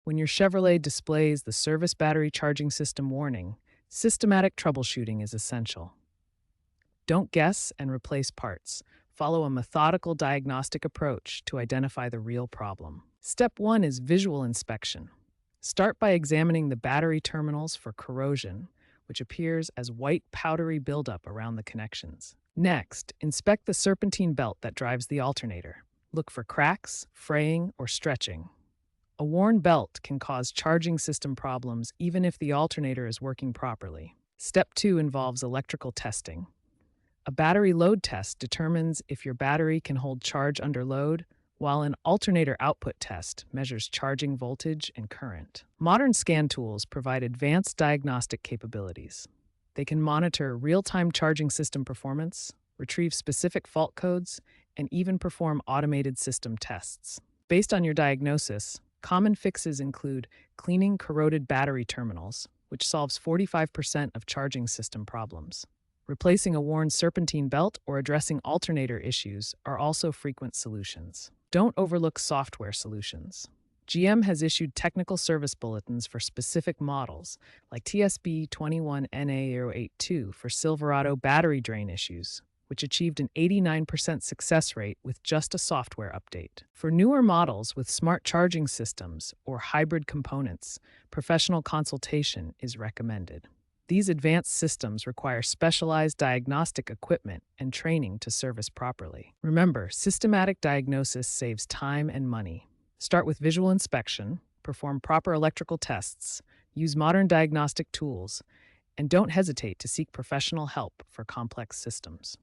When your Chevrolet displays the service battery charging system warning, systematic troubleshooting is essential. Don't guess and replace parts. Follow a methodical diagnostic approach to identify the real problem. Step 1 is visual inspection. Start by examining the battery terminals for corrosion, which appears as white powdery buildup around the connections. Next, inspect the serpentine belt that drives the alternator. Look for cracks, fraying, or stretching. A worn belt can cause charging system problems even if the alternator is working properly. Step 2 involves electrical testing. A battery load test determines if your battery can hold charge under load, while an alternator output test measures charging voltage and current. Modern scan tools provide advanced diagnostic capabilities. They can monitor real-time charging system performance, retrieve specific fault codes, and even perform automated system tests. Based on your diagnosis, common fixes include cleaning corroded battery terminals, which solves 45% of charging system problems. Replacing a worn serpentine belt or addressing alternator issues are also frequent solutions. Don't overlook software solutions. GM has issued technical service bulletins for specific models, like TSB 21NA082 for Silverado battery drain issues, which achieved an 89% success rate with just a software update. For newer models with smart charging systems or hybrid components, professional consultation is recommended. These advanced systems require specialized diagnostic equipment and training to service properly. Remember, systematic diagnosis saves time and money. Start with visual inspection, perform proper electrical tests, use modern diagnostic tools, and don't hesitate to seek professional help for complex systems.